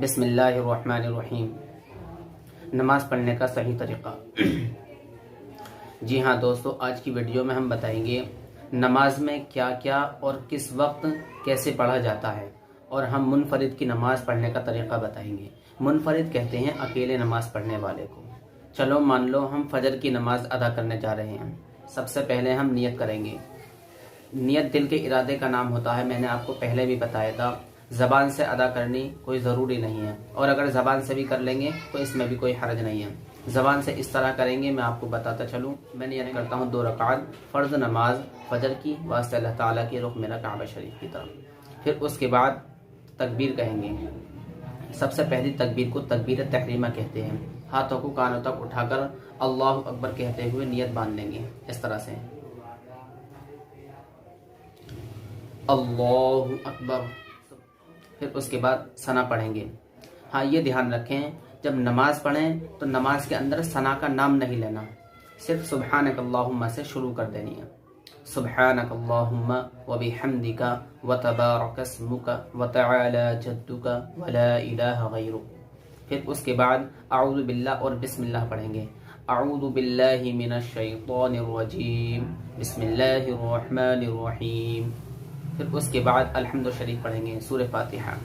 بسم اللہ الرحمن الرحیم۔ نماز پڑھنے کا صحیح طریقہ۔ جی ہاں دوستو، آج کی ویڈیو میں ہم بتائیں گے نماز میں کیا کیا اور کس وقت کیسے پڑھا جاتا ہے، اور ہم منفرد کی نماز پڑھنے کا طریقہ بتائیں گے۔ منفرد کہتے ہیں اکیلے نماز پڑھنے والے کو۔ چلو مان لو ہم فجر کی نماز ادا کرنے جا رہے ہیں۔ سب سے پہلے ہم نیت کریں گے۔ نیت دل کے ارادے کا نام ہوتا ہے، میں نے آپ کو پہلے بھی بتایا تھا۔ زبان سے ادا کرنی کوئی ضروری نہیں ہے، اور اگر زبان سے بھی کر لیں گے تو اس میں بھی کوئی حرج نہیں ہے۔ زبان سے اس طرح کریں گے، میں آپ کو بتاتا چلوں۔ میں نیت کرتا ہوں 2 رکعت فرض نماز فجر کی، واسطے اللہ تعالیٰ کی، رخ میرا کعبہ شریف کی طرف۔ پھر اس کے بعد تکبیر کہیں گے۔ سب سے پہلی تکبیر کو تکبیر تحریمہ کہتے ہیں۔ ہاتھوں کو کانوں تک اٹھا کر اللہ اکبر کہتے ہوئے نیت باندھ لیں گے، اس طرح سے اللہ اکبر۔ پھر اس کے بعد ثنا پڑھیں گے۔ ہاں یہ دھیان رکھیں، جب نماز پڑھیں تو نماز کے اندر ثنا کا نام نہیں لینا، صرف سبحانک اللہم سے شروع کر دینی ہے۔ سبحانک اللہم وبحمدک وتبارک اسمک وتعالی جدک ولا الہ غیرک۔ پھر اس کے بعد اعوذ باللہ اور بسم اللہ پڑھیں گے۔ اعوذ باللہ من الشیطان الرجیم، بسم اللہ الرحمن الرحیم۔ پھر اس کے بعد الحمد شریف پڑھیں گے، سورہ فاتحہ۔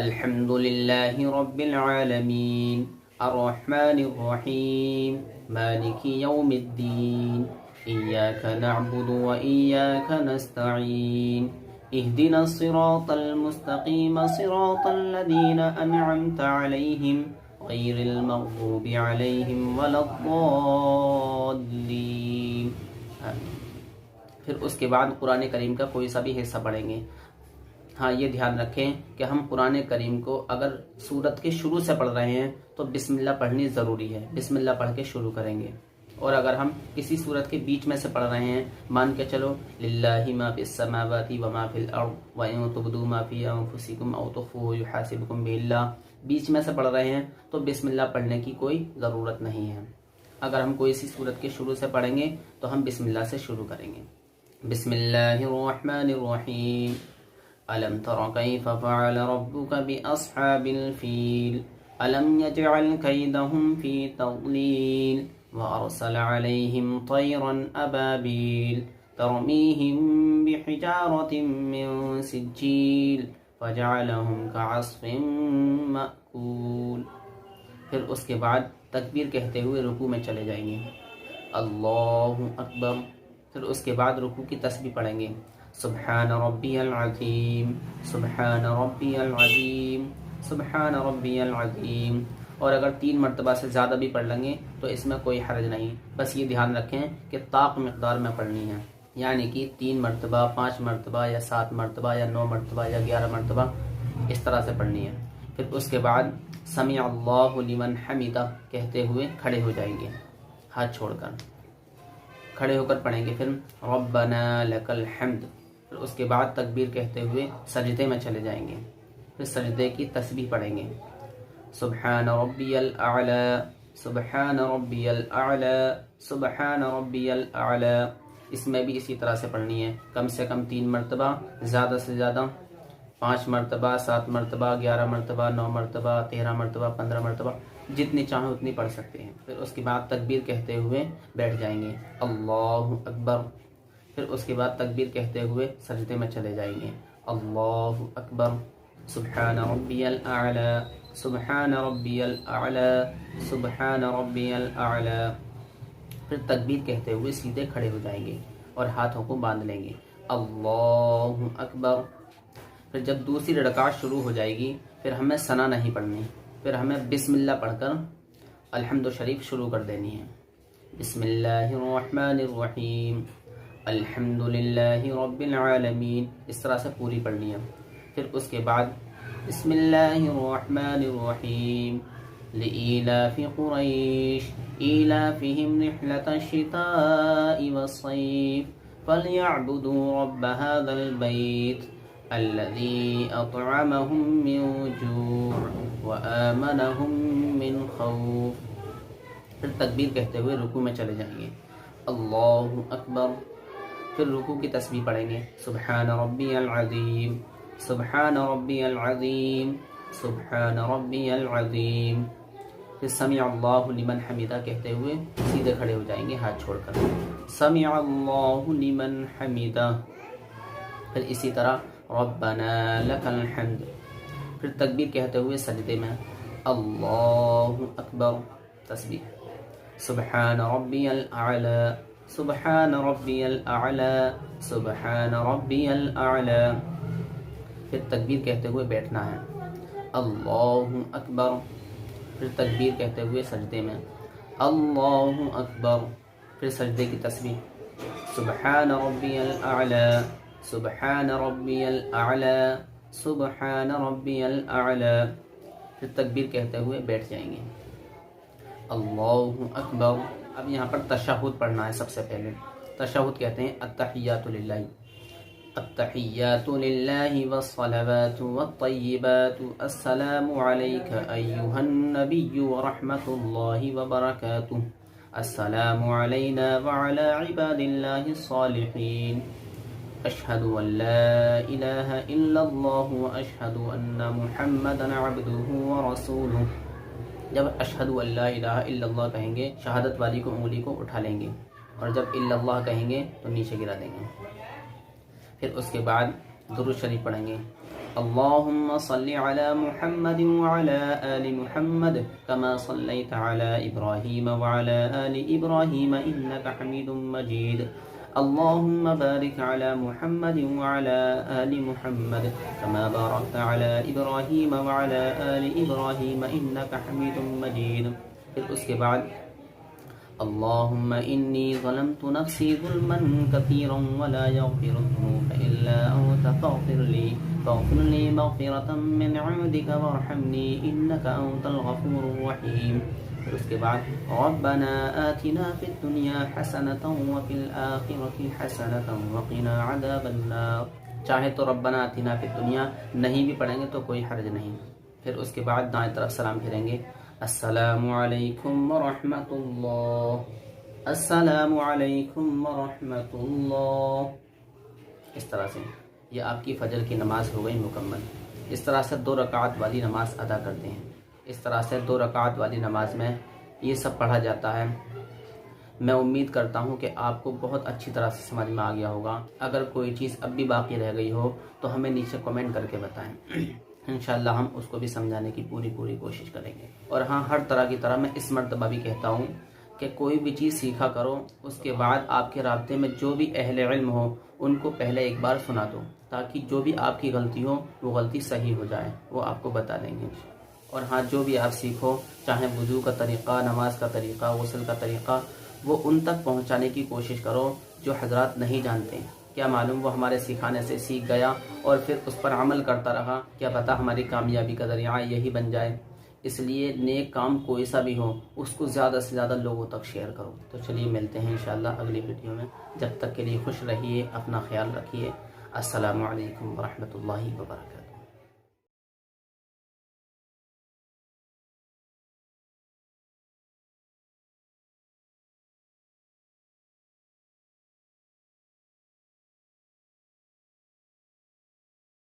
الحمد للہ رب العالمین الرحمن الرحیم مالک یوم الدین ایاک نعبد و ایاک نستعین اہدنا الصراط المستقیم صراط الذین انعمت علیہم غیر المغضوب علیہم ولا الضالین۔ پھر اس کے بعد قرآن کریم کا کوئی سا بھی حصہ پڑھیں گے۔ ہاں یہ دھیان رکھیں کہ ہم قرآن کریم کو اگر سورت کے شروع سے پڑھ رہے ہیں تو بسم اللہ پڑھنی ضروری ہے، بسم اللہ پڑھ کے شروع کریں گے۔ اور اگر ہم کسی سورت کے بیچ میں سے پڑھ رہے ہیں، مان کے چلو للہ ما فی السماوات وما فی الارض وان تبدوا ما فی انفسکم او تخفوہ یحاسبکم بہ اللہ، بیچ میں سے پڑھ رہے ہیں تو بسم اللہ پڑھنے کی کوئی ضرورت نہیں ہے۔ اگر ہم کوئی سی سورت کے شروع سے پڑھیں گے تو ہم بسم اللہ سے شروع کریں گے۔ بسم اللہ الرحمن الرحیم الم تر کیف فعل ربک باصحاب الفیل الم یجعل کیدہم فی تضلیل وارسل علیہم طیرا ابابیل ترمیہم بحجارۃ من سجیل فجعلہم کعصف مأکول۔ پھر اس کے بعد تکبیر کہتے ہوئے رکوع میں چلے جائیں گے، اللہ اکبر۔ پھر اس کے بعد رکوع کی تسبیح پڑھیں گے، سبحان ربی العظیم سبحان ربی العظیم سبحان ربی العظیم۔ اور اگر 3 مرتبہ سے زیادہ بھی پڑھ لیں گے تو اس میں کوئی حرج نہیں، بس یہ دھیان رکھیں کہ طاق مقدار میں پڑھنی ہے، یعنی کہ 3 مرتبہ 5 مرتبہ یا 7 مرتبہ یا 9 مرتبہ یا 11 مرتبہ اس طرح سے پڑھنی ہے۔ پھر اس کے بعد سمع اللہ لمن حمدہ کہتے ہوئے کھڑے ہو جائیں گے، ہاتھ چھوڑ کر کھڑے ہو کر پڑھیں گے۔ پھر ربنا لک الحمد۔ پھر اس کے بعد تکبیر کہتے ہوئے سجدے میں چلے جائیں گے، پھر سجدے کی تسبیح پڑھیں گے، سبحان ربی الاعلی سبحان ربی الاعلی سبحان ربی الاعلی۔ اس میں بھی اسی طرح سے پڑھنی ہے، کم سے کم 3 مرتبہ، زیادہ سے زیادہ 5 مرتبہ 7 مرتبہ 11 مرتبہ 9 مرتبہ 13 مرتبہ 15 مرتبہ، جتنی چاہیں اتنی پڑھ سکتے ہیں۔ پھر اس کے بعد تکبیر کہتے ہوئے بیٹھ جائیں گے، اللہ اکبر۔ پھر اس کے بعد تکبیر کہتے ہوئے سجدے میں چلے جائیں گے، اللہ اکبر، سبحان ربی الاعلی سبحان ربی الاعلی سبحان ربی الاعلی۔ پھر تکبیر کہتے ہوئے سیدھے کھڑے ہو جائیں گے اور ہاتھوں کو باندھ لیں گے، اللہ اکبر۔ پھر جب دوسری رکعت شروع ہو جائے گی پھر ہمیں ثنا نہیں پڑھنی، پھر ہمیں بسم اللہ پڑھ کر الحمد شریف شروع کر دینی ہے۔ بسم اللہ الرحمن الرحیم الحمد للہ رب العالمین، اس طرح سے پوری پڑھنی ہے۔ پھر اس کے بعد بسم اللہ الرحمن الرحیم لإیلاف قریش ایلافہم رحلة الشتاء والصیف فلیعبدوا رب هذا البیت الذي اطعمهم من جوع وآمنهم من خوف۔ پھر تکبیر کہتے ہوئے رکوع میں چلے جائیں گے، اللہ اکبر۔ پھر رکوع کی تسبیح پڑھیں گے، سبحان ربی العظیم سبحان ربی العظیم سبحان ربی العظیم. پھر سمع اللہ لمن حمیدہ کہتے ہوئے سیدھے کھڑے ہو جائیں گے ہاتھ چھوڑ کر. سمع اللہ لمن حمیدہ. پھر اسی طرح ربنا لک الحمد. پھر تکبیر کہتے ہوئے سجدے میں اللہ اکبر تسبیح. سبحان ربی الاعلی سبحان ربی الاعلی سبحان ربی الاعلی. پھر تکبیر کہتے ہوئے بیٹھنا ہے اللہ اکبر. پھر تکبیر کہتے ہوئے سجدے میں اللہ اکبر. پھر سجدے کی تسبیح سبحان ربی الاعلی سبحان ربی الاعلی سبحان ربی الاعلی. پھر تکبیر کہتے ہوئے بیٹھ جائیں گے اللہ اکبر. اب یہاں پر تشہد پڑھنا ہے. سب سے پہلے تشہد کہتے ہیں التحیات للہ. التحیات للہ والصلوات والطیبات السلام علیک ایہا النبی ورحمۃ اللہ وبرکاتہ. السلام علینا وعلی عباد اللہ الصالحین. اشہد ان لا الہ الا اللہ واشہد ان محمدا عبدہ ورسولہ. جب اشہد ان لا الہ الا اللہ کہیں گے شہادت والی کو انگلی کو اٹھا لیں گے اور جب الا اللہ کہیں گے تو نیچے گرا دیں گے. پھر اس کے بعد درود شریف پڑھیں گے اللہم صلی علی محمد وعلی آل محمد کما صلیت علی ابراہیم وعلی آل ابراہیم انکا حمید مجید. اللہم بارک علی محمد وعلی آل محمد کما بارکت علی ابراہیم وعلی آل ابراہیم انکا حمید مجید. پھر اس کے بعد اللہم انی ظلمت نفسی ظلما کثیرا ولا یغفر الذنوب الا انت فاغفر لی مغفرة من عندک وارحمنی انکا انت الغفور الرحیم. پھر اس کے بعد ربنا آتنا فی الدنیا حسنة وفی الآخرة حسنة وقنا عذاب النار. چاہے تو ربنا آتنا فی الدنیا نہیں بھی پڑھیں گے تو کوئی حرج نہیں. پھر اس کے بعد دائیں طرف سلام پھیریں گے السلام علیکم ورحمۃ اللہ السلام علیکم ورحمۃ اللہ. اس طرح سے یہ آپ کی فجر کی نماز ہو گئی مکمل. اس طرح سے 2 رکعت والی نماز ادا کرتے ہیں. اس طرح سے 2 رکعت والی نماز میں یہ سب پڑھا جاتا ہے. میں امید کرتا ہوں کہ آپ کو بہت اچھی طرح سے سمجھ میں آ گیا ہوگا. اگر کوئی چیز اب بھی باقی رہ گئی ہو تو ہمیں نیچے کمنٹ کر کے بتائیں. انشاءاللہ ہم اس کو بھی سمجھانے کی پوری کوشش کریں گے. اور ہاں ہر طرح کی طرح میں اس مرتبہ بھی کہتا ہوں کہ کوئی بھی چیز سیکھا کرو اس کے بعد آپ کے رابطے میں جو بھی اہل علم ہو ان کو پہلے ایک بار سنا دو تاکہ جو بھی آپ کی غلطی ہو وہ غلطی صحیح ہو جائے. وہ آپ کو بتا دیں گے. اور ہاں جو بھی آپ سیکھو چاہے وضو کا طریقہ نماز کا طریقہ غسل کا طریقہ وہ ان تک پہنچانے کی کوشش کرو جو حضرات نہیں جانتے. کیا معلوم وہ ہمارے سکھانے سے سیکھ گیا اور پھر اس پر عمل کرتا رہا. کیا پتہ ہماری کامیابی کا ذریعہ یہی بن جائے. اس لیے نیک کام کوئی سا بھی ہو اس کو زیادہ سے زیادہ لوگوں تک شیئر کرو. تو چلیے ملتے ہیں انشاءاللہ اگلی ویڈیو میں. جب تک کے لیے خوش رہیے اپنا خیال رکھیے. السلام علیکم ورحمۃ اللہ وبرکاتہ.